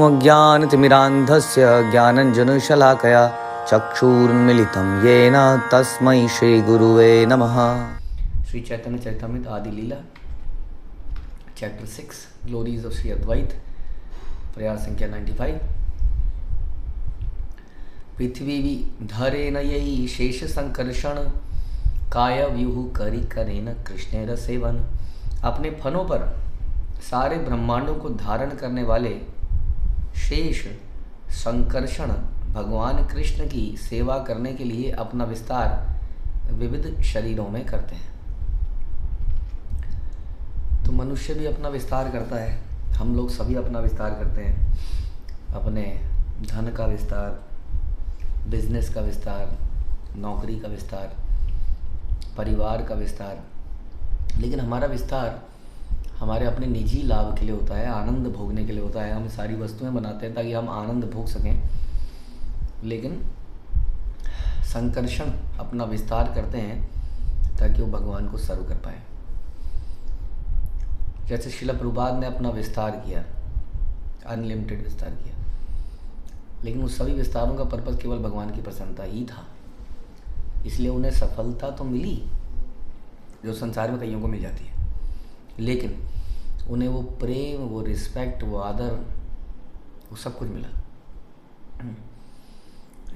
अज्ञानतिमिरान्धस्य ज्ञानञ्जनशलाकया चक्षुरुन्मीलितं येन तस्मै श्रीगुरुवे नमः। श्री चैतन्य चरितामृत आदि लीला chapter 6 glories of Shri Advaita, प्रयास संख्या 95। पृथ्वी धरेन यही शेष संकर्षण, काय व्यूह करी करेन कृष्णेर सेवन। अपने फनों पर सारे ब्रह्मांडों को धारण करने वाले शेष संकर्षण भगवान कृष्ण की सेवा करने के लिए अपना विस्तार विविध शरीरों में करते हैं। तो मनुष्य भी अपना विस्तार करता है, हम लोग सभी अपना विस्तार करते हैं। अपने धन का विस्तार, बिजनेस का विस्तार, नौकरी का विस्तार, परिवार का विस्तार। लेकिन हमारा विस्तार हमारे अपने निजी लाभ के लिए होता है, आनंद भोगने के लिए होता है। हम सारी वस्तुएं बनाते हैं ताकि हम आनंद भोग सकें, लेकिन संकर्षण अपना विस्तार करते हैं ताकि वो भगवान को सर्व कर पाए। जैसे श्रील प्रभुपाद ने अपना विस्तार किया, अनलिमिटेड विस्तार किया, लेकिन उस सभी विस्तारों का पर्पस केवल भगवान की प्रसन्नता ही था। इसलिए उन्हें सफलता तो मिली जो संसार में कईयों को मिल जाती है, लेकिन उन्हें वो प्रेम, वो रिस्पेक्ट, वो आदर, वो सब कुछ मिला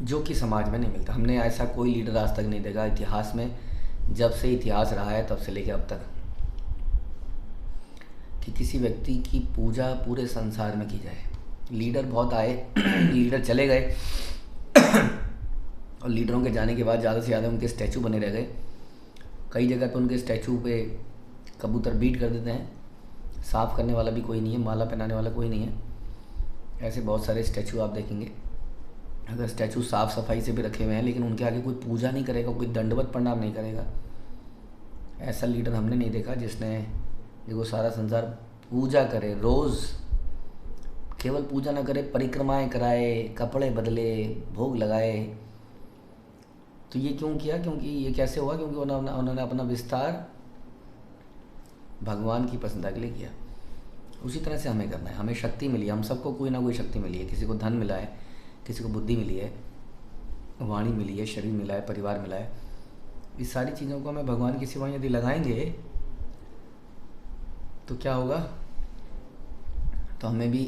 जो कि समाज में नहीं मिलता। हमने ऐसा कोई लीडर आज तक नहीं देखा इतिहास में, जब से इतिहास रहा है तब से लेकर अब तक, कि किसी व्यक्ति की पूजा पूरे संसार में की जाए। लीडर बहुत आए लीडर चले गए और लीडरों के जाने के बाद ज़्यादा से ज़्यादा उनके स्टैचू बने रह गए। कई जगह पर उनके स्टैचू पे कबूतर बीट कर देते हैं, साफ़ करने वाला भी कोई नहीं है, माला पहनाने वाला कोई नहीं है। ऐसे बहुत सारे स्टैचू आप देखेंगे। अगर स्टैचू साफ़ सफाई से भी रखे हुए हैं, लेकिन उनके आगे कोई पूजा नहीं करेगा, कोई दंडवत प्रणाम नहीं करेगा। ऐसा लीडर हमने नहीं देखा जिसने देखो सारा संसार पूजा करे, रोज़ केवल पूजा ना करे, परिक्रमाएँ कराए, कपड़े बदले, भोग लगाए। तो ये क्यों किया? क्योंकि ये कैसे हुआ? क्योंकि उन्होंने अपना विस्तार भगवान की प्रसन्नता के लिए किया। उसी तरह से हमें करना है। हमें शक्ति मिली है, हम सबको कोई ना कोई शक्ति मिली है। किसी को धन मिला है, किसी को बुद्धि मिली है, वाणी मिली है, शरीर मिला है, परिवार मिला है। इस सारी चीज़ों को हमें भगवान की सेवा यदि लगाएंगे तो क्या होगा? तो हमें भी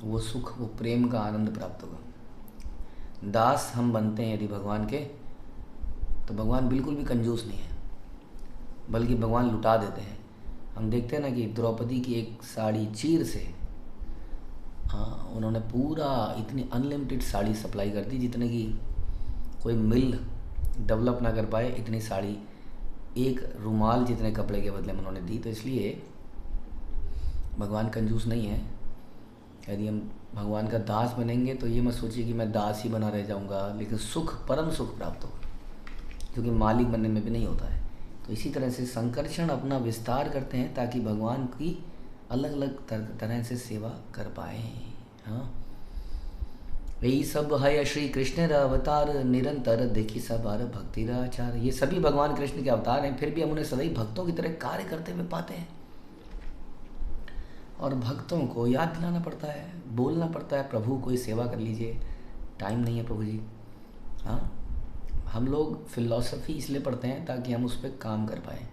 वो सुख, वो प्रेम का आनंद प्राप्त होगा। दास हम बनते हैं यदि भगवान के, तो भगवान बिल्कुल भी कंजूस नहीं है, बल्कि भगवान लुटा देते हैं। हम देखते हैं ना कि द्रौपदी की एक साड़ी चीर से उन्होंने पूरा इतनी अनलिमिटेड साड़ी सप्लाई कर दी जितने की कोई मिल डेवलप ना कर पाए। इतनी साड़ी एक रुमाल जितने कपड़े के बदले में उन्होंने दी। तो इसलिए भगवान कंजूस नहीं है। यदि हम भगवान का दास बनेंगे तो ये मत सोचिए कि मैं दास ही बना रह जाऊंगा, लेकिन सुख, परम सुख प्राप्त होगा, क्योंकि मालिक बनने में भी नहीं होता है। तो इसी तरह से संकर्षण अपना विस्तार करते हैं ताकि भगवान की अलग अलग तरह से सेवा कर पाए। हाँ, यही सब है श्री कृष्ण अवतार, निरंतर देखी सब आर भक्ति आचार। ये सभी भगवान कृष्ण के अवतार हैं, फिर भी हम उन्हें सदैव भक्तों की तरह कार्य करते हुए पाते हैं। और भक्तों को याद दिलाना पड़ता है, बोलना पड़ता है, प्रभु कोई सेवा कर लीजिए, टाइम नहीं है प्रभु जी। हाँ, हम लोग फिलॉसफी इसलिए पढ़ते हैं ताकि हम उस पर काम कर पाएँ।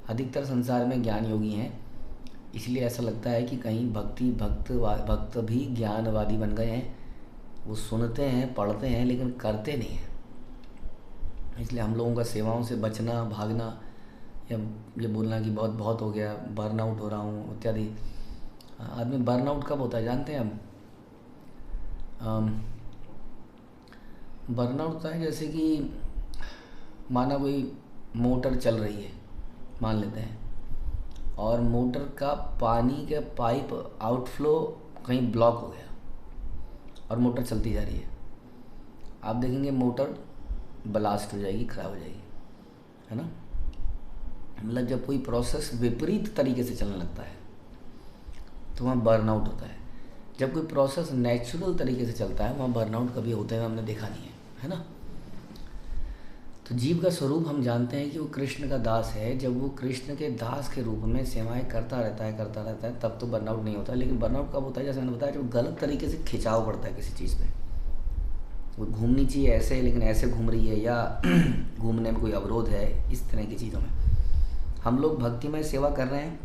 अधिकतर संसार में ज्ञान योगी हैं, इसलिए ऐसा लगता है कि कहीं भक्त भी ज्ञानवादी बन गए हैं। वो सुनते हैं, पढ़ते हैं, लेकिन करते नहीं हैं। इसलिए हम लोगों का सेवाओं से बचना, भागना, या ये बोलना कि बहुत बहुत हो गया, बर्नआउट हो रहा हूँ इत्यादि। आदमी बर्नआउट कब होता है जानते हैं हम? बर्नआउट होता है जैसे कि माना कोई मोटर चल रही है, मान लेते हैं, और मोटर का पानी का पाइप आउटफ्लो कहीं ब्लॉक हो गया और मोटर चलती जा रही है। आप देखेंगे मोटर ब्लास्ट हो जाएगी, खराब हो जाएगी, है ना। मतलब जब कोई प्रोसेस विपरीत तरीके से चलने लगता है तो वहाँ बर्नआउट होता है। जब कोई प्रोसेस नेचुरल तरीके से चलता है वहाँ बर्नआउट कभी होते हुए हमने देखा नहीं है, है ना। तो जीव का स्वरूप हम जानते हैं कि वो कृष्ण का दास है। जब वो कृष्ण के दास के रूप में सेवाएं करता रहता है तब तो बर्नआउट नहीं होता। लेकिन बर्नआउट कब होता है, जैसे मैंने बताया, जब गलत तरीके से खिंचाव पड़ता है किसी चीज़ पे। वो घूमनी चाहिए ऐसे, लेकिन ऐसे घूम रही है, या घूमने में कोई अवरोध है, इस तरह की चीज़ों में हम लोग भक्तिमय सेवा कर रहे हैं,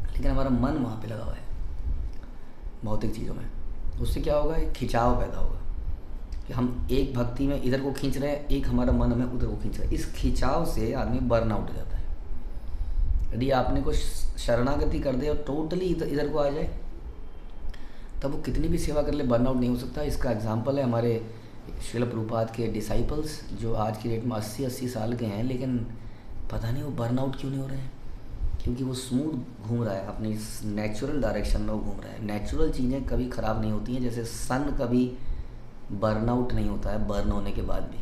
लेकिन हमारा मन वहाँ पे लगा हुआ है भौतिक चीज़ों में। उससे क्या होगा, एक खिंचाव पैदा होगा कि हम एक भक्ति में इधर को खींच रहे हैं, एक हमारा मन हमें उधर को खींच रहा है। इस खिंचाव से आदमी बर्नआउट हो जाता है। यदि आपने कुछ शरणागति कर दे और टोटली इधर को आ जाए, तब वो कितनी भी सेवा कर ले, बर्नआउट नहीं हो सकता। इसका एग्जाम्पल है हमारे श्रील प्रभुपाद के डिसाइपल्स, जो आज की डेट में 80-80 साल के हैं, लेकिन पता नहीं वो बर्नआउट क्यों नहीं हो रहे हैं। क्योंकि वो स्मूथ घूम रहा है, अपनी नेचुरल डायरेक्शन में वो घूम रहा है। नेचुरल चीज़ें कभी ख़राब नहीं होती हैं, जैसे सन कभी बर्नआउट नहीं होता है, बर्न होने के बाद भी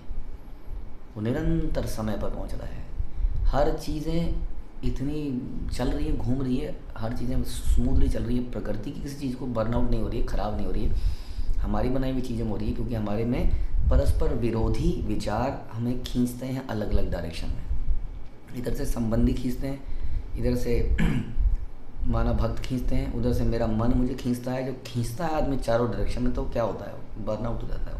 वो निरंतर समय पर पहुंच रहा है। हर चीज़ें इतनी चल रही है, घूम रही है, हर चीज़ें स्मूथली चल रही है। प्रकृति की किसी चीज़ को बर्नआउट नहीं हो रही है, ख़राब नहीं हो रही है। हमारी बनाई हुई चीज़ें हो रही है, क्योंकि हमारे में परस्पर विरोधी विचार हमें खींचते हैं अलग अलग डायरेक्शन में। इधर से संबंधी खींचते हैं, इधर से माना भक्त खींचते हैं, उधर से मेरा मन मुझे खींचता है। जब खींचता है आदमी चारों डायरेक्शन में, तो क्या होता है, बर्नआउट हो जाता है।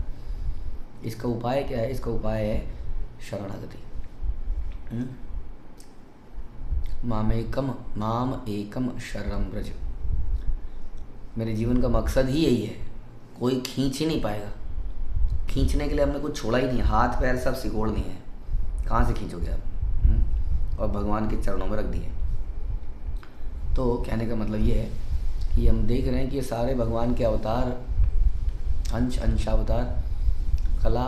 इसका उपाय क्या है, इसका उपाय है शरणागति। माम एकम शरणं व्रज। मेरे जीवन का मकसद ही यही है, कोई खींच ही नहीं पाएगा। खींचने के लिए हमने कुछ छोड़ा ही नहीं, हाथ पैर सब सिकोड़ दिए हैं, कहाँ से खींचोगे आप, और भगवान के चरणों में रख दिए। तो कहने का मतलब ये है कि हम देख रहे हैं कि ये सारे भगवान के अवतार, अंशावतार, कला,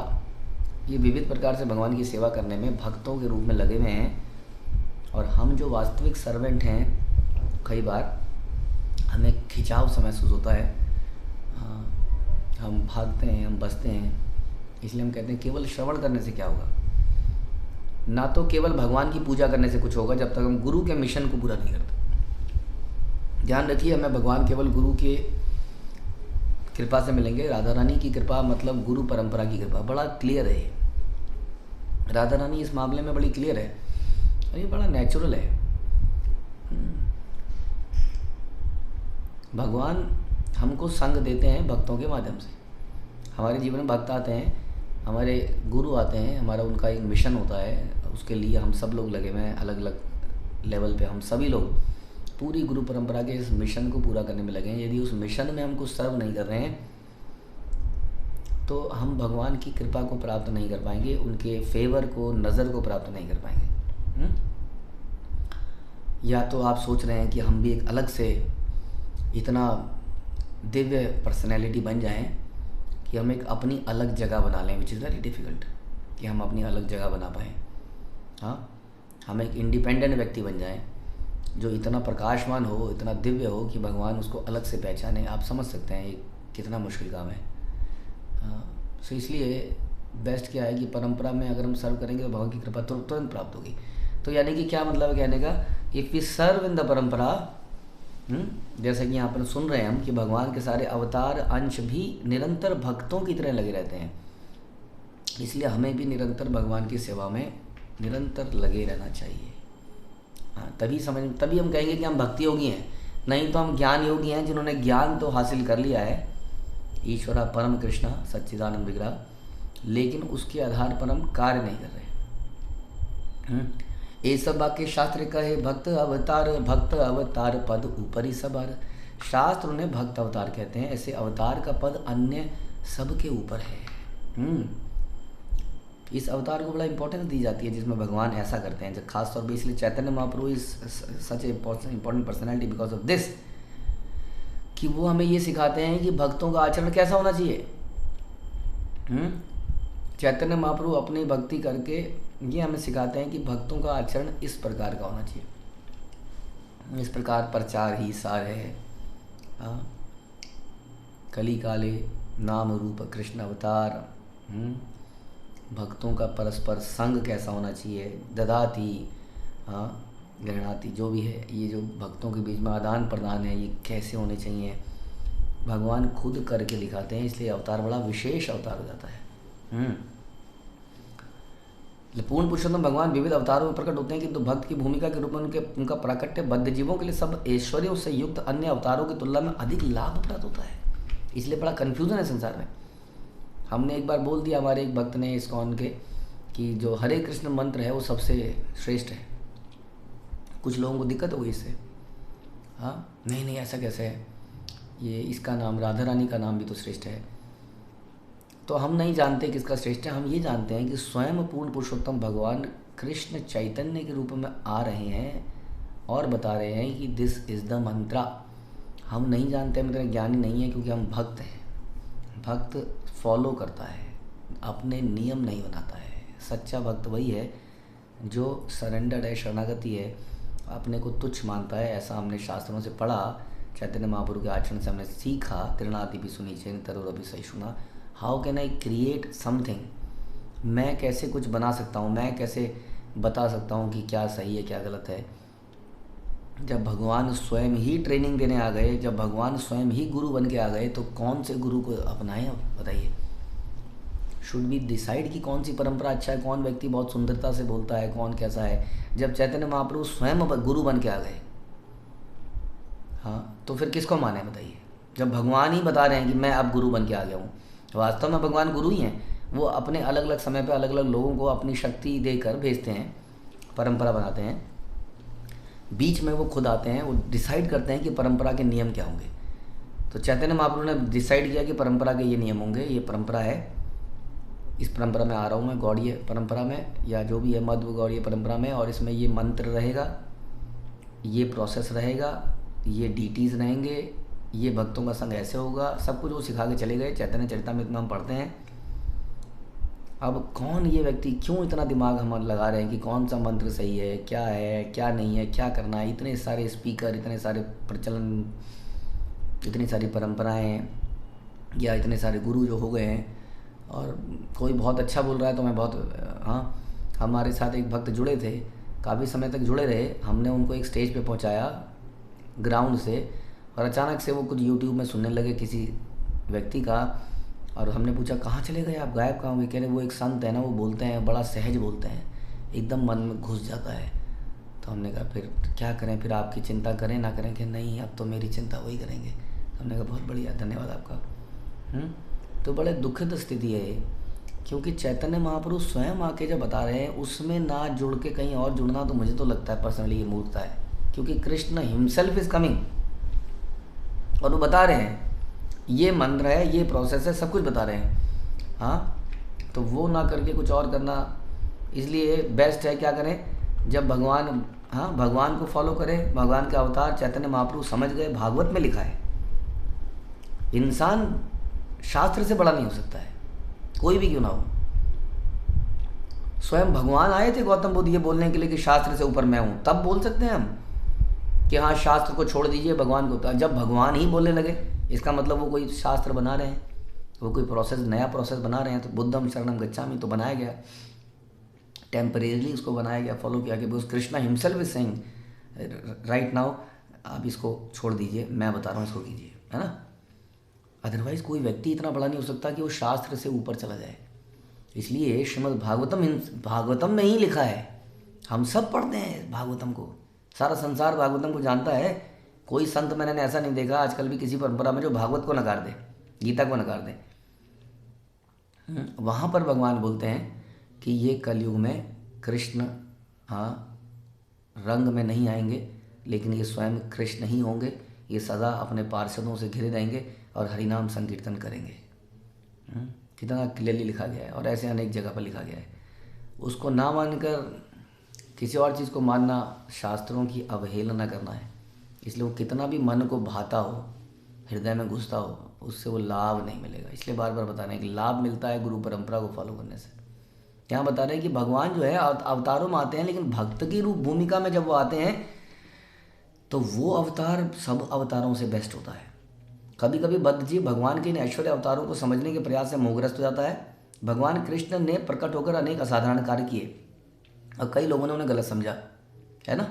ये विविध प्रकार से भगवान की सेवा करने में भक्तों के रूप में लगे हुए हैं। और हम जो वास्तविक सर्वेंट हैं, कई बार हमें खिंचाव सा महसूस होता है, हम भागते हैं, हम बसते हैं। इसलिए हम कहते हैं केवल श्रवण करने से क्या होगा, ना तो केवल भगवान की पूजा करने से कुछ होगा, जब तक हम गुरु के मिशन को पूरा नहीं करते। ध्यान रखिए, हमें भगवान केवल गुरु के कृपा से मिलेंगे। राधा रानी की कृपा मतलब गुरु परंपरा की कृपा, बड़ा क्लियर है। राधा रानी इस मामले में बड़ी क्लियर है, और ये बड़ा नेचुरल है। भगवान हमको संग देते हैं भक्तों के माध्यम से। हमारे जीवन में भक्त आते हैं, हमारे गुरु आते हैं, हमारा उनका एक मिशन होता है, उसके लिए हम सब लोग लगे हुए हैं। अलग अलग लेवल पे हम सभी लोग पूरी गुरु परंपरा के इस मिशन को पूरा करने में लगे हैं। यदि उस मिशन में हम कुछ सर्व नहीं कर रहे हैं, तो हम भगवान की कृपा को प्राप्त नहीं कर पाएंगे, उनके फेवर को, नज़र को प्राप्त नहीं कर पाएंगे। या तो आप सोच रहे हैं कि हम भी एक अलग से इतना दिव्य पर्सनैलिटी बन जाएं कि हम एक अपनी अलग जगह बना लें, विच इज़ वेरी डिफ़िकल्ट कि हम अपनी अलग जगह बना पाएँ। हाँ, हम एक इंडिपेंडेंट व्यक्ति बन जाएं जो इतना प्रकाशमान हो, इतना दिव्य हो कि भगवान उसको अलग से पहचाने। आप समझ सकते हैं ये कितना मुश्किल काम है। सो इसलिए बेस्ट क्या है कि परंपरा में अगर हम सर्व करेंगे तो भगवान की कृपा तुरंत प्राप्त होगी। तो यानी कि क्या मतलब है कहने का, if we serve in the परंपरा, जैसे कि यहाँ पर सुन रहे हैं हम कि भगवान के सारे अवतार अंश भी निरंतर भक्तों की तरह लगे रहते हैं, इसलिए हमें भी निरंतर भगवान की सेवा में निरंतर लगे रहना चाहिए। हाँ, तभी हम कहेंगे कि हम भक्ति योगी हैं। नहीं तो हम ज्ञान योगी हैं, जिन्होंने ज्ञान तो हासिल कर लिया है, ईश्वरा परम कृष्णा सच्चिदानंद विग्रह, लेकिन उसके आधार पर हम कार्य नहीं कर रहे। ये सब वाक्य शास्त्र कहे भक्त अवतार पद ऊपरी सबर। शास्त्र उन्हें भक्त अवतार कहते हैं, ऐसे अवतार का पद अन्य सबके ऊपर है। इस अवतार को बड़ा इंपॉर्टेंस दी जाती है, जिसमें भगवान ऐसा करते हैं। जब खास तौर पर इसलिए Chaitanya Mahaprabhu is such a important personality because of this, कि वो हमें ये सिखाते हैं कि भक्तों का आचरण कैसा होना चाहिए। चैतन्य महाप्रभु अपनी भक्ति करके ये हमें सिखाते हैं कि भक्तों का आचरण इस प्रकार का होना चाहिए। इस प्रकार प्रचार ही सार है। कली काले नाम रूप कृष्ण अवतार। भक्तों का परस्पर संग कैसा होना चाहिए, ददाती गृहणाती, जो भी है, ये जो भक्तों के बीच में आदान प्रदान है, ये कैसे होने चाहिए, भगवान खुद करके दिखाते हैं। इसलिए अवतार बड़ा विशेष अवतार हो जाता है। पूर्ण पुरुषोत्तम भगवान विविध अवतारों में प्रकट होते हैं, किंतु भक्त की भूमिका के रूप में उनका प्राकट्य बद्ध जीवों के लिए सब ऐश्वर्यों से युक्त अन्य अवतारों की तुलना में अधिक लाभप्रद होता है। इसलिए बड़ा कन्फ्यूज़न है संसार में। हमने एक बार बोल दिया, हमारे एक भक्त ने इस्कॉन के, कि जो हरे कृष्ण मंत्र है वो सबसे श्रेष्ठ है। कुछ लोगों को दिक्कत हो गई इससे। हाँ, नहीं ऐसा कैसे है, ये इसका नाम राधा रानी का नाम भी तो श्रेष्ठ है। तो हम नहीं जानते किसका श्रेष्ठ है, हम ये जानते हैं कि स्वयं पूर्ण पुरुषोत्तम भगवान कृष्ण चैतन्य के रूप में आ रहे हैं और बता रहे हैं कि दिस इज़ द मंत्रा। हम नहीं जानते, मतलब ज्ञानी नहीं है, क्योंकि हम भक्त हैं। भक्त फॉलो करता है, अपने नियम नहीं बनाता है। सच्चा भक्त वही है जो सरेंडर्ड है, शरणागति है, अपने को तुच्छ मानता है। ऐसा हमने शास्त्रों से पढ़ा, चैतन्य महाप्रभु के आचरण से हमने सीखा। तृणादि भी सुनी चैन तरुर भी सही सुना। How can I create something, मैं कैसे कुछ बना सकता हूँ, मैं कैसे बता सकता हूँ कि क्या सही है क्या गलत है। जब भगवान स्वयं ही ट्रेनिंग देने आ गए, जब भगवान स्वयं ही गुरु बन के आ गए, तो कौन से गुरु को अपनाएं अब बताइए। शुड बी डिसाइड कि कौन सी परंपरा अच्छा है, कौन व्यक्ति बहुत सुंदरता से बोलता है, कौन कैसा है। जब चैतन्य महाप्रभु स्वयं गुरु बन के आ गए, हाँ, तो फिर किसको माने बताइए। जब भगवान ही बता रहे हैं कि मैं अब गुरु बन के आ गया हूँ, वास्तव में भगवान गुरु ही हैं। वो अपने अलग अलग समय पे अलग अलग लोगों को अपनी शक्ति देकर भेजते हैं, परंपरा बनाते हैं, बीच में वो खुद आते हैं, वो डिसाइड करते हैं कि परंपरा के नियम क्या होंगे। तो चैतन्य महाप्रभु ने डिसाइड किया कि परंपरा के ये नियम होंगे, ये परंपरा है, इस परंपरा में आ रहा हूँ मैं, गौड़ीय परंपरा में, या जो भी है मध्व गौड़ीय परंपरा में, और इसमें ये मंत्र रहेगा, ये प्रोसेस रहेगा, ये डीटीज़ रहेंगे, ये भक्तों का संग ऐसे होगा। सब कुछ वो सिखा के चले गए। चैतन्य चरितामृत में हम पढ़ते हैं। अब कौन ये व्यक्ति, क्यों इतना दिमाग हम लगा रहे हैं कि कौन सा मंत्र सही है क्या नहीं है, क्या करना है। इतने सारे स्पीकर, इतने सारे प्रचलन, इतनी सारी परंपराएं, या इतने सारे गुरु जो हो गए हैं, और कोई बहुत अच्छा बोल रहा है तो मैं बहुत, हाँ, हमारे साथ एक भक्त जुड़े थे, काफ़ी समय तक जुड़े रहे। हमने उनको एक स्टेज पे पहुंचाया ग्राउंड से, और अचानक से वो कुछ यूट्यूब में सुनने लगे किसी व्यक्ति का, और हमने पूछा कहाँ चले गए आप, गायब कहाँ हुए। कह रहे वो एक संत है ना, वो बोलते हैं, बड़ा सहज बोलते हैं, एकदम मन में घुस जाता है। तो हमने कहा फिर क्या करें, फिर आपकी चिंता करें ना करें। कि नहीं, अब तो मेरी चिंता वही करेंगे। तो हमने कहा बहुत बढ़िया, धन्यवाद आपका। तो बड़े दुखद स्थिति है ये, क्योंकि चैतन्य महाप्रभु स्वयं आके जब बता रहे हैं, उसमें ना जुड़ के कहीं और जुड़ना, तो मुझे तो लगता है पर्सनली ये मूर्खता है। क्योंकि कृष्ण हिमसेल्फ इज़ कमिंग, और वो बता रहे हैं ये मंत्र है, ये प्रोसेस है, सब कुछ बता रहे हैं। हाँ, तो वो ना करके कुछ और करना, इसलिए बेस्ट है क्या करें, जब भगवान, हाँ, भगवान को फॉलो करें। भगवान के अवतार चैतन्य महाप्रभु समझ गए, भागवत में लिखा है, इंसान शास्त्र से बड़ा नहीं हो सकता है, कोई भी क्यों ना हो। स्वयं भगवान आए थे गौतम बुद्ध ये बोलने के लिए कि शास्त्र से ऊपर मैं हूँ, तब बोल सकते हैं हम कि हाँ शास्त्र को छोड़ दीजिए, भगवान को। जब भगवान ही बोलने लगे, इसका मतलब वो कोई शास्त्र बना रहे हैं, वो कोई प्रोसेस, नया प्रोसेस बना रहे हैं। तो बुद्धम शरणम गच्छामि तो बनाया गया, टेम्परेरीली उसको बनाया गया, फॉलो किया कि because Krishna himself is saying right now, आप इसको छोड़ दीजिए, मैं बता रहा हूँ, इसको कीजिए, है ना। अदरवाइज़ कोई व्यक्ति इतना बड़ा नहीं हो सकता कि वो शास्त्र से ऊपर चला जाए। इसलिए श्रीमद् भागवतम में ही लिखा है, हम सब पढ़ते हैं भागवतम को, सारा संसार भागवतम को जानता है। कोई संत मैंने ऐसा नहीं देखा आजकल भी किसी परंपरा में जो भागवत को नकार दे, गीता को नकार दे। वहाँ पर भगवान बोलते हैं कि ये कलयुग में कृष्ण, हाँ, रंग में नहीं आएंगे, लेकिन ये स्वयं कृष्ण ही होंगे। ये सदा अपने पार्षदों से घिरे रहेंगे और हरिनाम संकीर्तन करेंगे। कितना क्लियरली लिखा गया है, और ऐसे अनेक जगह पर लिखा गया है। उसको ना मानकर किसी और चीज़ को मानना शास्त्रों की अवहेलना करना है। इसलिए वो कितना भी मन को भाता हो, हृदय में घुसता हो, उससे वो लाभ नहीं मिलेगा। इसलिए बार बार बता रहे हैं कि लाभ मिलता है गुरु परंपरा को फॉलो करने से। यहाँ बता रहे हैं कि भगवान जो है अवतारों में आते हैं, लेकिन भक्त की रूप भूमिका में जब वो आते हैं तो वो अवतार सब अवतारों से बेस्ट होता है। कभी कभी बद्ध जीव भगवान के इन ऐश्वर्य अवतारों को समझने के प्रयास से मोहग्रस्त हो जाता है। भगवान कृष्ण ने प्रकट होकर अनेक असाधारण कार्य किए, और कई लोगों ने उन्हें गलत समझा, है ना,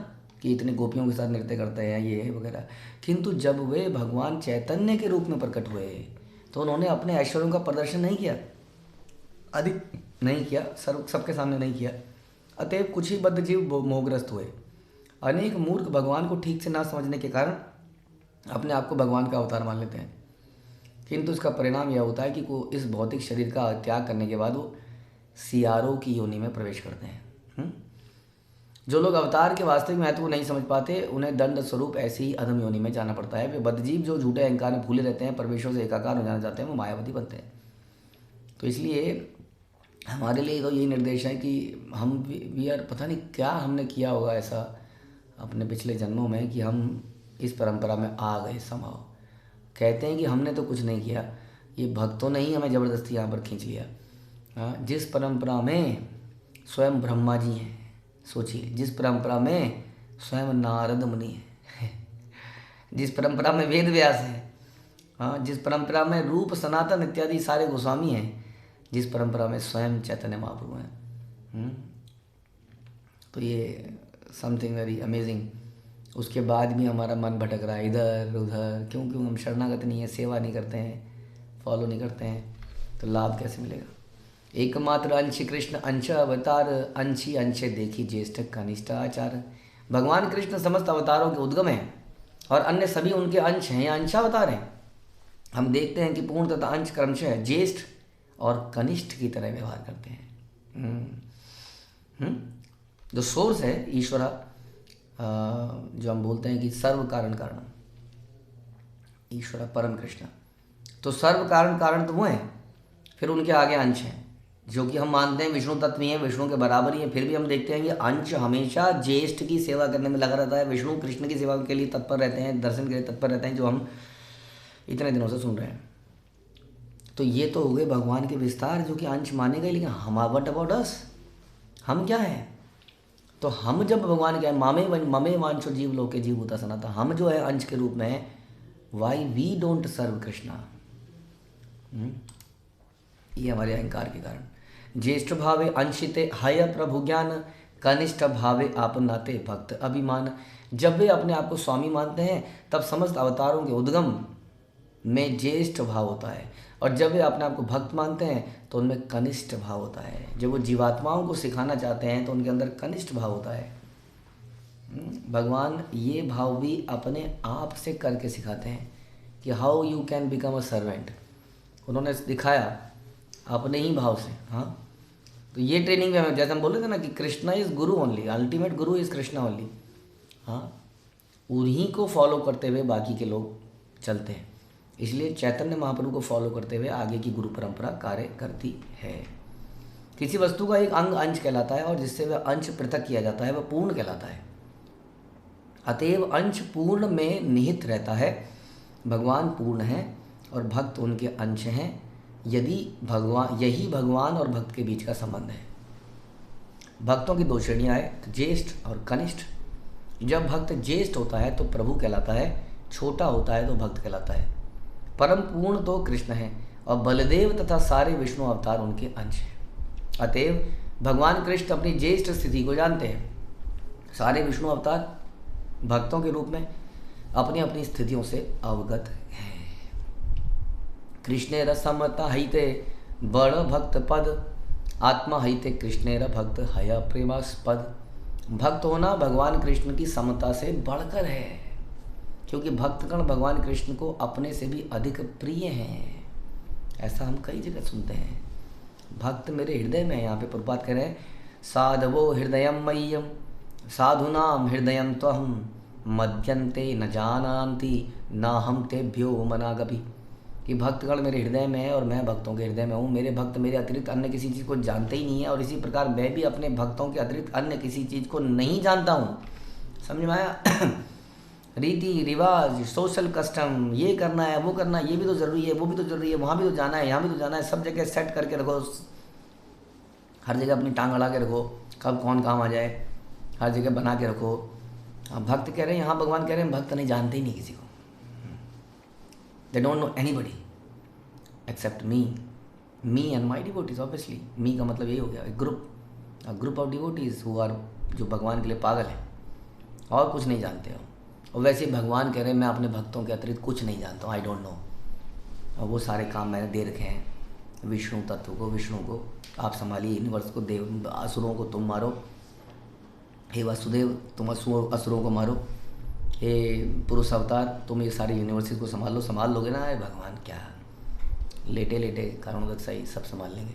कि इतने गोपियों के साथ नृत्य करते हैं ये वगैरह। किंतु जब वे भगवान चैतन्य के रूप में प्रकट हुए तो उन्होंने अपने ऐश्वर्यों का प्रदर्शन नहीं किया, अधिक नहीं किया, सबके सामने नहीं किया, अतएव कुछ ही बद्ध जीव मोहग्रस्त हुए। अनेक मूर्ख भगवान को ठीक से ना समझने के कारण अपने आप को भगवान का अवतार मान लेते हैं, किंतु इसका परिणाम यह होता है कि वो इस भौतिक शरीर का त्याग करने के बाद वो सियारों की योनि में प्रवेश करते हैं। जो लोग अवतार के वास्तविक महत्व को नहीं समझ पाते, उन्हें दंड स्वरूप ऐसी ही अधम योनि में जाना पड़ता है। वे बद्धजीव जो झूठे अहंकार में भूले रहते हैं, परमेश्वर से एकाकार हो जाना चाहते हैं, वो मायावती बनते हैं। तो इसलिए हमारे लिए तो यही निर्देश है कि हम वी आर, पता नहीं क्या हमने किया होगा ऐसा अपने पिछले जन्मों में कि हम इस परंपरा में आ गए समाओ। कहते हैं कि हमने तो कुछ नहीं किया, ये भक्तों ने ही हमें ज़बरदस्ती यहाँ पर खींच लिया। जिस परंपरा में स्वयं ब्रह्मा जी हैं, सोचिए, जिस परंपरा में स्वयं नारद मुनि है, जिस परंपरा में वेद व्यास है, जिस परंपरा में रूप सनातन इत्यादि सारे गोस्वामी हैं, जिस परंपरा में स्वयं चैतन्य महाप्रभु हैं, तो ये समथिंग वेरी अमेजिंग। उसके बाद भी हमारा मन भटक रहा है इधर उधर, क्योंकि हम शरणागत नहीं है, सेवा नहीं करते हैं, फॉलो नहीं करते हैं, तो लाभ कैसे मिलेगा। एकमात्र अंश कृष्ण अंश अवतार, अंशी अंश देखी ज्येष्ठ कनिष्ठ आचार। भगवान कृष्ण समस्त अवतारों के उद्गम हैं और अन्य सभी उनके अंश हैं या अंशावतार हैं। हम देखते हैं कि पूर्ण तथा अंश क्रमशः ज्येष्ठ और कनिष्ठ की तरह व्यवहार करते हैं। जो सोर्स है ईश्वरा, जो हम बोलते हैं कि सर्व कारण कारणम, ईश्वरा परम कृष्ण, तो सर्व कारण कारण तो वो हैं, फिर उनके आगे अंश हैं जो कि हम मानते हैं विष्णु तत्व ही हैं, विष्णु के बराबर ही हैं। फिर भी हम देखते हैं कि अंश हमेशा ज्येष्ठ की सेवा करने में लगा रहता है, विष्णु कृष्ण की सेवा के लिए तत्पर रहते हैं, दर्शन के लिए तत्पर रहते हैं, जो हम इतने दिनों से सुन रहे हैं। तो ये तो हो गए भगवान के विस्तार जो कि अंश माने गए, लेकिन हम व्हाट अबाउट अस, हम क्या हैं। तो हम जब भगवान क्या है, ममे वांछो जीव लोके जीव होता सनाता, हम जो है अंश के रूप में, वाई वी डोंट सर्व कृष्णा, ये हमारे अहंकार के कारण। ज्येष्ठ भावे अंशिते हय प्रभु ज्ञान, कनिष्ठ भावे आपनाते भक्त अभिमान। जब वे अपने आप को स्वामी मानते हैं तब समस्त अवतारों के उद्गम में ज्येष्ठ भाव होता है, और जब वे अपने आप को भक्त मानते हैं तो उनमें कनिष्ठ भाव होता है। जब वो जीवात्माओं को सिखाना चाहते हैं तो उनके अंदर कनिष्ठ भाव होता है। भगवान ये भाव भी अपने आप से करके सिखाते हैं कि how you can become a servant. उन्होंने दिखाया अपने ही भाव से। हाँ, तो ये ट्रेनिंग में हमें, जैसे हम बोल रहे थे ना कि Krishna is Guru only, ultimate Guru is Krishna only. हाँ, उन्हीं को फॉलो करते हुए बाकी के लोग चलते हैं। इसलिए चैतन्य महाप्रभु को फॉलो करते हुए आगे की गुरु परंपरा कार्य करती है। किसी वस्तु का एक अंग अंश कहलाता है, और जिससे वह अंश पृथक किया जाता है वह पूर्ण कहलाता है। अतएव अंश पूर्ण में निहित रहता है। भगवान पूर्ण है और भक्त उनके अंश हैं। यही भगवान और भक्त के बीच का संबंध है। भक्तों की दो श्रेणियाँ हैं, ज्येष्ठ और कनिष्ठ। जब भक्त ज्येष्ठ होता है तो प्रभु कहलाता है, छोटा होता है तो भक्त कहलाता है। परम पूर्ण तो कृष्ण है और बलदेव तथा सारे विष्णु अवतार उनके अंश हैं। अतएव भगवान कृष्ण अपनी ज्येष्ठ स्थिति को जानते हैं। सारे विष्णु अवतार भक्तों के रूप में अपनी अपनी स्थितियों से अवगत हैं। कृष्णेर समता हईते बड़ भक्त पद, आत्मा हईते कृष्णेर भक्त हया प्रेमास्पद। भक्त होना भगवान कृष्ण की समता से बढ़कर है, क्योंकि भक्तगण भगवान कृष्ण को अपने से भी अधिक प्रिय हैं। ऐसा हम कई जगह सुनते हैं, भक्त मेरे हृदय में है। यहाँ पे प्रभुपाद कह रहे हैं, साधवो हृदयम मह्यम साधुनाम हृदयम त्वहम मद्यन्ते न जानन्ति न हम तेभ्यो मनागपि। कि भक्तगण मेरे हृदय में है और मैं भक्तों के हृदय में हूँ। मेरे भक्त मेरे अतिरिक्त अन्य किसी चीज़ को जानते ही नहीं है, और इसी प्रकार मैं भी अपने भक्तों के अतिरिक्त अन्य किसी चीज़ को नहीं जानता हूँ। समझ में आया? रीति रिवाज, सोशल कस्टम, ये करना है वो करना है, ये भी तो ज़रूरी है वो भी तो ज़रूरी है, वहाँ भी तो जाना है यहाँ भी तो जाना है, सब जगह सेट करके रखो, हर जगह अपनी टांग अड़ा के रखो, कब कौन काम आ जाए हर जगह बना के रखो। भक्त कह रहे हैं, यहाँ भगवान कह रहे हैं भक्त नहीं जानते ही नहीं किसी को। They don't know anybody except me and my devotees. Obviously me का मतलब यही हो गया, group of devotees who are, जो भगवान के लिए पागल है और कुछ नहीं जानते हो। और वैसे ही भगवान कह रहे हैं मैं अपने भक्तों के अतिरिक्त कुछ नहीं जानता हूँ, आई डोंट नो। और वो सारे काम मैंने दे रखे हैं विष्णु तत्व को, विष्णु को आप संभालिए, यूनिवर्स को, देव असुरों को तुम मारो, हे वासुदेव तुम असुरों को मारो, हे पुरुष अवतार तुम ये सारी यूनिवर्सिटी को संभाल लो। संभाल लोगे ना? अरे भगवान क्या लेटे लेटे कारणोदक सही सब संभाल लेंगे,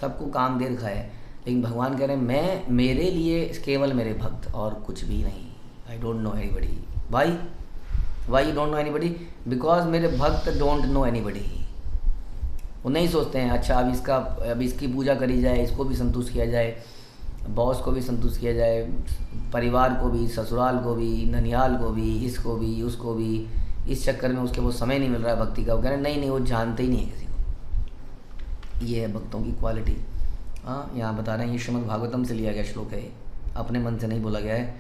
सबको काम दे रखा है। लेकिन भगवान कह रहे हैं मैं, मेरे लिए केवल मेरे भक्त और कुछ भी नहीं। I don't know anybody. Why you don't know anybody? Because मेरे भक्त डोंट नो एनीबडी। वो नहीं सोचते हैं अच्छा अब इसकी पूजा करी जाए, इसको भी संतुष्ट किया जाए, बॉस को भी संतुष्ट किया जाए, परिवार को भी, ससुराल को भी, ननिहाल को भी, इसको भी, उसको भी। इस चक्कर में उसके वो समय नहीं मिल रहा है भक्ति का। वो कह रहे नहीं वो जानते ही नहीं है किसी को। ये है भक्तों की क्वालिटी। हाँ, यहाँ बता रहे हैं ये श्रीमद् भागवतम से लिया गया श्लोक है, अपने मन से नहीं बोला गया है,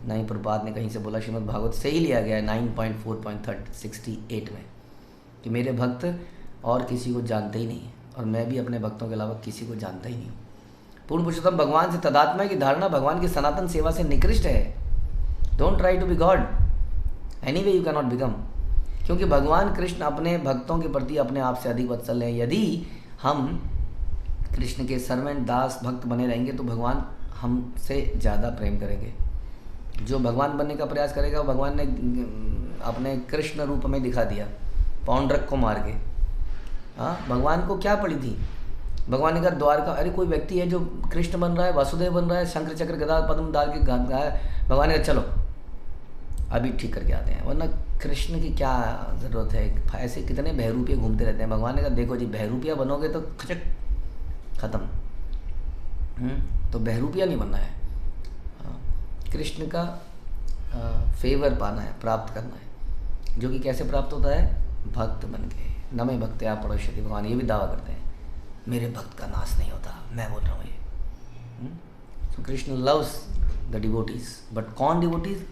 ना ही प्रभुपाद ने कहीं से बोला, श्रीमद् भागवत से ही लिया गया है 9.4.68 में, कि मेरे भक्त और किसी को जानते ही नहीं है और मैं भी अपने भक्तों के अलावा किसी को जानता ही नहीं हूँ। पूर्ण पुरुषोत्तम भगवान से तदात्म्य की धारणा भगवान की सनातन सेवा से निकृष्ट है। Don't try to be God, anyway you can not become. क्योंकि भगवान कृष्ण अपने भक्तों के प्रति अपने आप से अधिक वत्सल हैं। यदि हम कृष्ण के सर्वेंट दास भक्त बने रहेंगे तो भगवान हमसे ज़्यादा प्रेम करेंगे। जो भगवान बनने का प्रयास करेगा वो भगवान ने अपने कृष्ण रूप में दिखा दिया, पौंड्रक को मार के। हाँ, भगवान को क्या पड़ी थी? भगवान ने कहा द्वारका, अरे कोई व्यक्ति है जो कृष्ण बन रहा है, वासुदेव बन रहा है, शंकर चक्र गदा पद्म डाल के भगवान ने कहा चलो अभी ठीक करके आते हैं, वरना कृष्ण की क्या ज़रूरत है? ऐसे कितने बहरूपिया घूमते रहते हैं। भगवान ने कहा देखो जी बहरूपिया बनोगे तो खचक ख़त्म। तो बहरूपिया नहीं बनना है, कृष्ण का फेवर पाना है, प्राप्त करना है, जो कि कैसे प्राप्त होता है? भक्त बन के। न मैं भक्त्या परोष्यति, भगवान ये भी दावा करते हैं मेरे भक्त का नाश नहीं होता, मैं बोल रहा हूँ ये। So Krishna loves the devotees, but कौन डिवोटीज?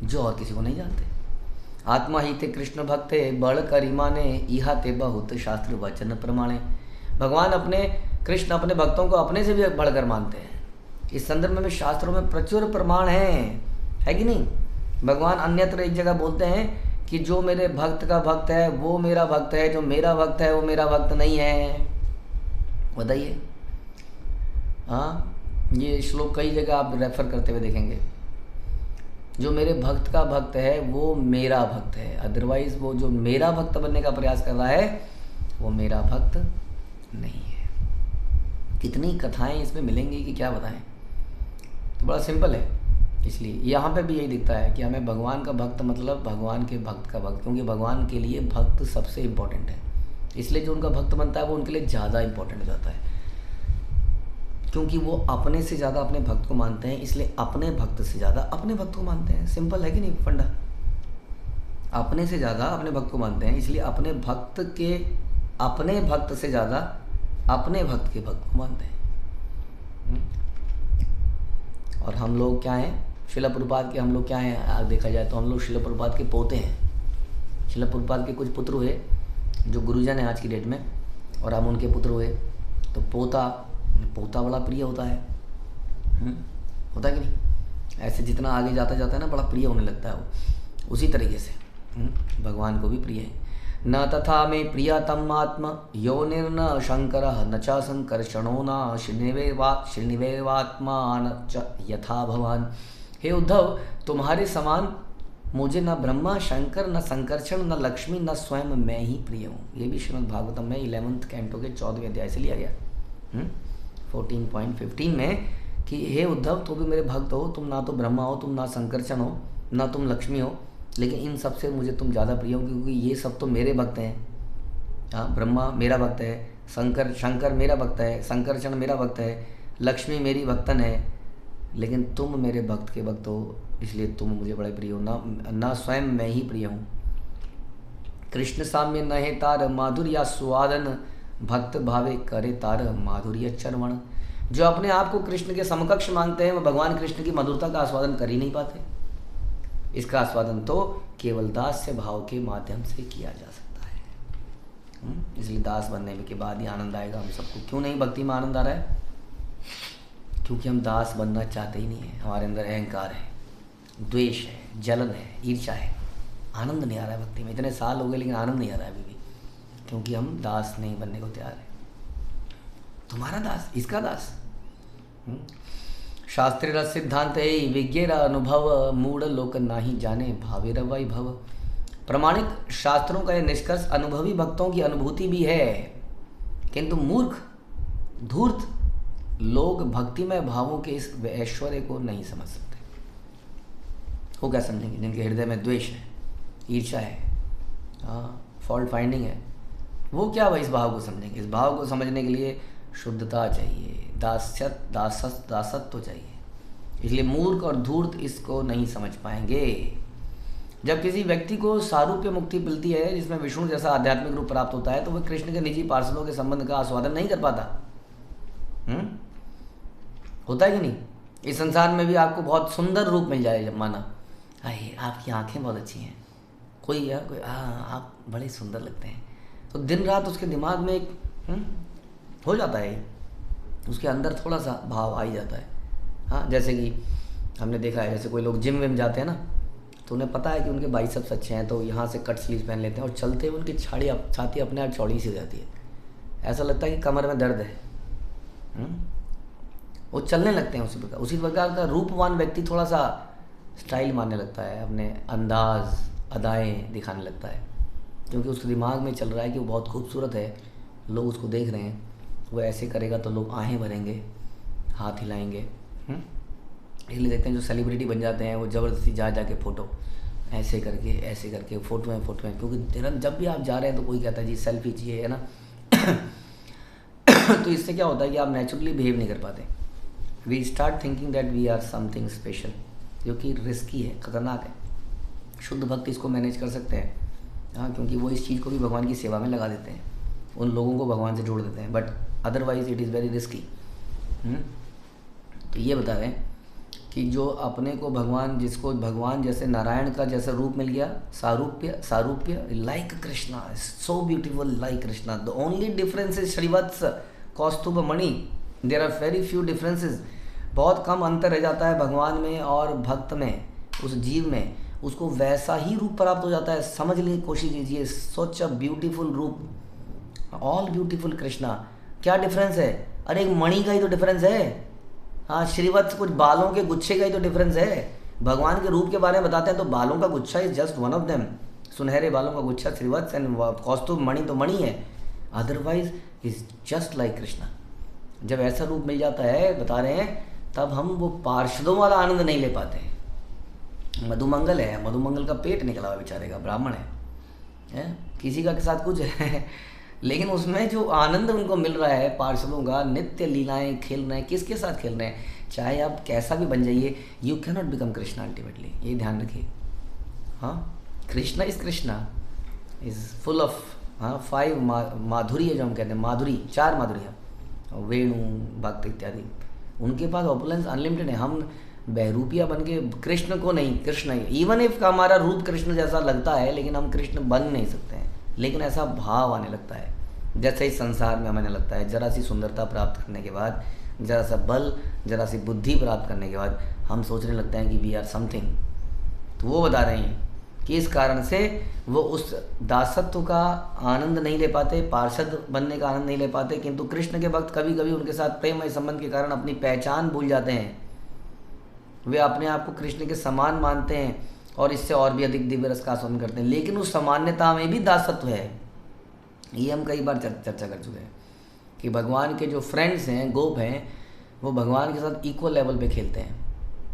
जो और किसी को नहीं जानते। आत्मा ही ते कृष्ण भक्ते बड़ करी माने, इहा ते बहुत शास्त्र वचन प्रमाणे। भगवान अपने कृष्ण अपने भक्तों को अपने से भी बढ़कर मानते हैं। इस संदर्भ में शास्त्रों में प्रचुर प्रमाण है कि नहीं? भगवान अन्यत्र एक जगह बोलते हैं कि जो मेरे भक्त का भक्त है वो मेरा भक्त है, जो मेरा भक्त है वो मेरा भक्त नहीं है। बताइए। हाँ, ये श्लोक कई जगह आप रेफर करते हुए देखेंगे। जो मेरे भक्त का भक्त है वो मेरा भक्त है, अदरवाइज वो जो मेरा भक्त बनने का प्रयास कर रहा है वो मेरा भक्त नहीं है। कितनी कथाएं इसमें मिलेंगी कि क्या बताएं। तो बड़ा सिंपल है। इसलिए यहाँ पे भी यही दिखता है कि हमें भगवान का भक्त मतलब भगवान के भक्त का भक्त, क्योंकि भगवान के लिए भक्त सबसे इम्पोर्टेंट है। इसलिए जो उनका भक्त बनता है वो उनके लिए ज़्यादा इम्पोर्टेंट हो जाता है, क्योंकि वो अपने से ज़्यादा अपने भक्त को मानते हैं, इसलिए अपने भक्त से ज़्यादा अपने भक्त को मानते हैं। सिंपल है कि नहीं फंडा? अपने से ज़्यादा अपने भक्त को मानते हैं, इसलिए अपने भक्त के अपने भक्त से ज़्यादा अपने भक्त के भक्त को मानते हैं। और हम लोग क्या हैं? शिला प्रभुपाद के हम लोग क्या हैं? देखा जाए तो हम लोग शिला प्रभुपाद के पोते हैं। शिला प्रभुपाद के कुछ पुत्र हुए जो गुरुजन है आज की डेट में, और हम उनके पुत्र हुए, तो पोता बड़ा प्रिय होता है। होता है कि नहीं? ऐसे जितना आगे जाता जाता है ना, बड़ा प्रिय होने लगता है वो। उसी तरीके से भगवान को भी प्रिय है। न तथा में प्रियतम आत्म योनिर्न शंकर न च संकर्षणो न श्रीनिवेवात्मा न च यथा भवान। हे उद्धव, तुम्हारे समान मुझे न ब्रह्मा शंकर न संकर्षण न लक्ष्मी न स्वयं मैं ही प्रिय हूँ। ये भी श्रीमद् भागवतम में 11th कैंटो के 14वें अध्याय से लिया गया 14.15 में, कि हे उद्धव तो भी मेरे भक्त हो, तुम ना तो ब्रह्मा हो, तुम ना संकर्षण हो, ना तुम लक्ष्मी हो, लेकिन इन सब से मुझे तुम ज़्यादा प्रिय हो, क्योंकि ये सब तो मेरे भक्त हैं। हाँ, ब्रह्मा मेरा भक्त है, शंकर मेरा भक्त है, संकर्षण मेरा भक्त है, लक्ष्मी मेरी भक्तन है, लेकिन तुम मेरे भक्त के भक्त हो, इसलिए तुम मुझे बड़े प्रिय हो। ना स्वयं मैं ही प्रिय हूँ। कृष्ण साम्य नहे तार माधुर्य स्वादन, भक्त भावे करे तार माधुर्य चरवण। जो अपने आप को कृष्ण के समकक्ष मानते हैं वो भगवान कृष्ण की मधुरता का आस्वादन कर ही नहीं पाते। इसका आस्वादन तो केवल दास्य भाव के माध्यम से किया जा सकता है। इसलिए दास बनने के बाद ही आनंद आएगा हम सबको। क्यों नहीं भक्ति में आनंद आ रहा है? क्योंकि हम दास बनना चाहते ही नहीं है। हमारे अंदर अहंकार है, द्वेष है, जलन है, ईर्ष्या है। आनंद नहीं आ रहा है भक्ति में। इतने साल हो गए लेकिन आनंद नहीं आ रहा है अभी भी, क्योंकि हम दास नहीं बनने को तैयार है। तुम्हारा दास, इसका दास। शास्त्रेर सिद्धांत विज्ञेर अनुभव मूढ़ लोक नाही जाने भावेर वैभव। प्रमाणिक शास्त्रों का यह निष्कर्ष अनुभवी भक्तों की अनुभूति भी है, किंतु मूर्ख धूर्त लोग भक्तिमय भावों के इस ऐश्वर्य को नहीं समझ सकते। वो क्या समझेंगे? जिनके हृदय में द्वेष है, ईर्ष्या है, फॉल्ट फाइंडिंग है, वो क्या भाई इस भाव को समझेंगे? इस भाव को समझने के लिए शुद्धता चाहिए, दासत्व चाहिए। इसलिए मूर्ख और धूर्त इसको नहीं समझ पाएंगे। जब किसी व्यक्ति को सारूप्य मुक्ति मिलती है, जिसमें विष्णु जैसा आध्यात्मिक रूप प्राप्त होता है, तो वह कृष्ण के निजी पार्षदों के संबंध का आस्वादन नहीं कर पाता। होता है कि नहीं? इस संसार में भी आपको बहुत सुंदर रूप मिल जाए, जब माना अरे आपकी आंखें बहुत अच्छी हैं, कोई आप बड़े सुंदर लगते हैं, तो दिन रात उसके दिमाग में एक हो जाता है, उसके अंदर थोड़ा सा भाव आ ही जाता है। हाँ, जैसे कि हमने देखा है, जैसे कोई लोग जिम विम जाते हैं ना, तो उन्हें पता है कि उनके बाइसेप्स अच्छे हैं, तो यहाँ से कट स्लीव पहन लेते हैं, और चलते हुए उनकी छाती अपने आप चौड़ी सी हो जाती है। ऐसा लगता है कि कमर में दर्द है। वो चलने लगते हैं उसी प्रकार का रूपवान व्यक्ति थोड़ा सा स्टाइल मारने लगता है, अपने अंदाज अदाएँ दिखाने लगता है, क्योंकि उसके दिमाग में चल रहा है कि वो बहुत खूबसूरत है, लोग उसको देख रहे हैं, वो ऐसे करेगा तो लोग आहें भरेंगे, हाथ हिलाएंगे। इसलिए देखते हैं जो सेलिब्रिटी बन जाते हैं, वो ज़बरदस्ती जा के फ़ोटो ऐसे करके फ़ोटो हैं, क्योंकि जब भी आप जा रहे हैं तो कोई कहता है जी सेल्फी चाहिए, है ना। तो इससे क्या होता है कि आप नेचुरली बिहेव नहीं कर पाते। We start thinking that we are something special, जो कि रिस्की है, ख़तरनाक है। शुद्ध भक्त इसको मैनेज कर सकते हैं, हाँ, क्योंकि वो इस चीज़ को भी भगवान की सेवा में लगा देते हैं, उन लोगों को भगवान से जोड़ देते हैं, but otherwise it is very risky. तो ये बता रहे हैं कि जो अपने को जिसको भगवान जैसे नारायण का जैसा रूप मिल गया, सारूप्य like Krishna, so beautiful like Krishna, the only difference is Srivatsa Kaustubha मणि, there are very few differences. बहुत कम अंतर रह जाता है भगवान में और भक्त में, उस जीव में, उसको वैसा ही रूप प्राप्त हो जाता है। समझ लिए, कोशिश कीजिए, सच अ ब्यूटीफुल रूप, ऑल ब्यूटीफुल कृष्णा। क्या डिफरेंस है? अरे एक मणि का ही तो डिफरेंस है। हाँ, श्रीवत्स कुछ बालों के गुच्छे का ही तो डिफरेंस है। भगवान के रूप के बारे में बताते हैं तो बालों का गुच्छा is just one of them, सुनहरे बालों का गुच्छा श्रीवत्स, एंड कौस्तुभ मणि तो मणि है, otherwise is just like Krishna. जब ऐसा रूप मिल जाता है, बता रहे हैं, तब हम वो पार्षदों वाला आनंद नहीं ले पाते हैं। मधुमंगल है, मधुमंगल का पेट निकला हुआ बेचारे का, ब्राह्मण है, किसी का के साथ कुछ है, लेकिन उसमें जो आनंद उनको मिल रहा है पार्षदों का, नित्य लीलाएं खेल रहे हैं, किसके साथ खेल रहे हैं, चाहे आप कैसा भी बन जाइए, you can not become Krishna ultimately, ये ध्यान रखिए। हाँ, कृष्णा इज फुल ऑफ 5 माधुरी है, जो हम कहते हैं माधुरी, 4 माधुरियाँ, वेणु, भक्त इत्यादि, उनके पास ऑपुलेंस अनलिमिटेड है। हम बहरूपिया बन के कृष्ण को नहीं, कृष्ण ही, इवन इफ हमारा रूप कृष्ण जैसा लगता है, लेकिन हम कृष्ण बन नहीं सकते हैं। लेकिन ऐसा भाव आने लगता है, जैसे इस संसार में हमें लगता है, जरा सी सुंदरता प्राप्त करने के बाद, जरा सा बल, जरा सी बुद्धि प्राप्त करने के बाद हम सोचने लगते हैं कि वी आर समथिंग। तो वो बता रहे हैं कि इस कारण से वो उस दासत्व का आनंद नहीं ले पाते, पार्षद बनने का आनंद नहीं ले पाते, किंतु कृष्ण के भक्त कभी कभी उनके साथ प्रेममय संबंध के कारण अपनी पहचान भूल जाते हैं। वे अपने आप को कृष्ण के समान मानते हैं और इससे और भी अधिक दिव्य रस का आस्वादन करते हैं, लेकिन उस सामान्यता में भी दासत्व है। ये हम कई बार चर्चा कर चुके हैं कि भगवान के जो फ्रेंड्स हैं, गोप हैं, वो भगवान के साथ इक्वल लेवल पे खेलते हैं,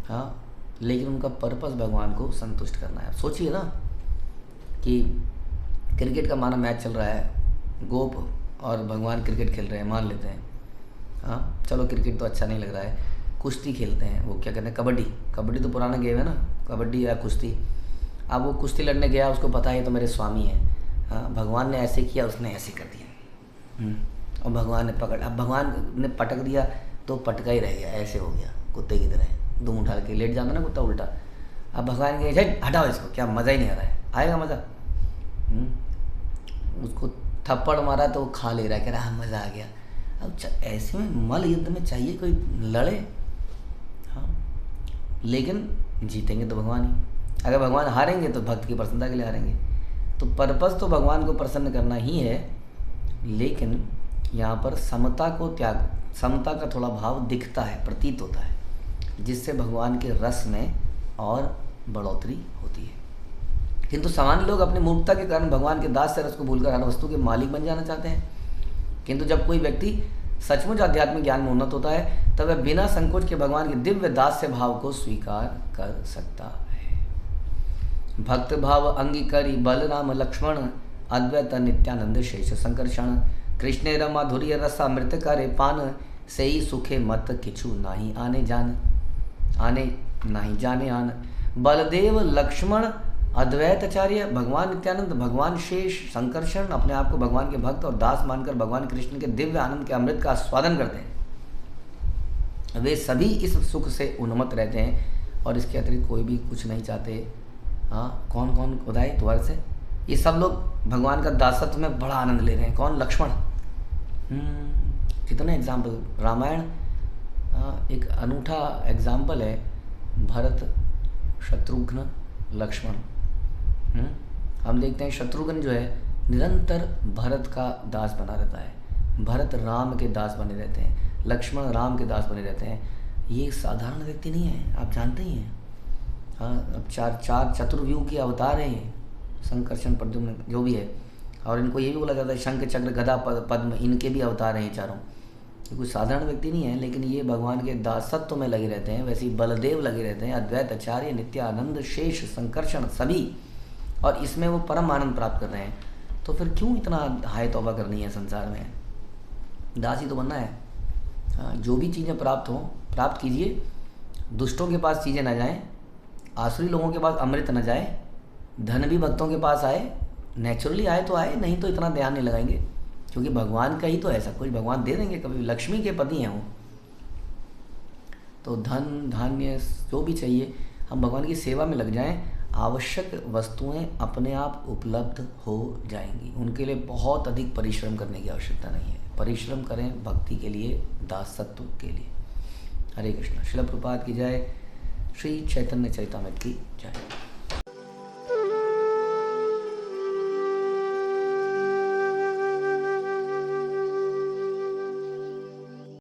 हाँ, लेकिन उनका पर्पस भगवान को संतुष्ट करना है। आप सोचिए ना कि क्रिकेट का माना मैच चल रहा है, गोप और भगवान क्रिकेट खेल रहे हैं, मान लेते हैं, हाँ, चलो क्रिकेट तो अच्छा नहीं लग रहा है, कुश्ती खेलते हैं, वो क्या कहते हैं, कबड्डी तो पुराना गेम है ना, कबड्डी या कुश्ती। अब वो कुश्ती लड़ने गया, उसको पता है तो मेरे स्वामी है, हाँ, भगवान ने ऐसे किया, उसने ऐसे कर दिया, और भगवान ने अब भगवान ने पटक दिया तो पटका ही रह गया, ऐसे हो गया कुत्ते की तरह, दुम उठा के लेट जाता ना कुत्ता उल्टा। अब भगवान के हटाओ इसको, क्या मज़ा ही नहीं आ रहा है, आएगा मज़ा। उसको थप्पड़ मारा तो वो खा ले रहा है, कह रहा मज़ा आ गया। अब ऐसे में मल युद्ध में चाहिए कोई लड़े, हाँ, लेकिन जीतेंगे तो भगवान ही। अगर भगवान हारेंगे तो भक्त की प्रसन्नता के लिए हारेंगे। तो पर्पस तो भगवान को प्रसन्न करना ही है, लेकिन यहाँ पर समता का थोड़ा भाव दिखता है, प्रतीत होता है। जिससे भगवान के रस में और बढ़ोतरी होती है। किंतु सामान्य लोग अपनी मूर्खता के कारण भगवान के दास से रस को भूलकर हर वस्तु के मालिक बन जाना चाहते हैं। किंतु जब कोई व्यक्ति सचमुच आध्यात्मिक ज्ञान में उन्नत होता है तब वह बिना संकोच के भगवान के दिव्य दास्य भाव को स्वीकार कर सकता है। भक्त भाव अंगीकरी बलराम लक्ष्मण अद्वैत नित्यानंद शेष संकर्षण कृष्णेर माधुर्य रसा मृत करे पान से ही सुखे मत किछु नाही आने जाने आन। बलदेव लक्ष्मण अद्वैताचार्य भगवान नित्यानंद भगवान शेष संकर्षण अपने आप को भगवान के भक्त और दास मानकर भगवान कृष्ण के दिव्य आनंद के अमृत का आस्वादन करते हैं। वे सभी इस सुख से उन्मत्त रहते हैं और इसके अतिरिक्त कोई भी कुछ नहीं चाहते। हाँ, कौन कौन बताए दोबारा से? ये सब लोग भगवान का दासत्व में बड़ा आनंद ले रहे हैं। कौन? लक्ष्मण। कितने एग्जाम्पल रामायण एक अनूठा एग्जाम्पल है। भरत, शत्रुघ्न, लक्ष्मण। हम देखते हैं शत्रुघ्न जो है निरंतर भरत का दास बना रहता है, भरत राम के दास बने रहते हैं, लक्ष्मण राम के दास बने रहते हैं। ये एक साधारण व्यक्ति नहीं है, आप जानते ही हैं। हाँ, अब चार चतुर्व्यूह के अवतार हैं ये, संकर्षण, प्रद्युम्न, जो भी है। और इनको ये भी बोला जाता है शंख चक्र गदा पद्म, इनके भी अवतार हैं ये चारों। ये कोई साधारण व्यक्ति नहीं है, लेकिन ये भगवान के दासत्व में लगे रहते हैं। वैसे ही बलदेव लगे रहते हैं, अद्वैत आचार्य, नित्यानंद, शेष, संकर्षण, सभी, और इसमें वो परम आनंद प्राप्त कर रहे हैं। तो फिर क्यों इतना हाय तौबा करनी है संसार में? दास ही तो बनना है। हाँ, जो भी चीज़ें प्राप्त हों प्राप्त कीजिए। दुष्टों के पास चीज़ें न जाएं, आसुरी लोगों के पास अमृत न जाए, धन भी भक्तों के पास आए, नेचुरली आए तो आए, नहीं तो इतना ध्यान नहीं लगाएंगे, क्योंकि भगवान का ही तो है सब कुछ। भगवान दे देंगे, कभी लक्ष्मी के पति हैं वो। तो धन धान्य जो भी चाहिए, हम भगवान की सेवा में लग जाएं, आवश्यक वस्तुएं अपने आप उपलब्ध हो जाएंगी। उनके लिए बहुत अधिक परिश्रम करने की आवश्यकता नहीं है। परिश्रम करें भक्ति के लिए, दासत्व के लिए। हरे कृष्ण। श्रील प्रभुपाद की जय। श्री चैतन्य चरितामृत की जय।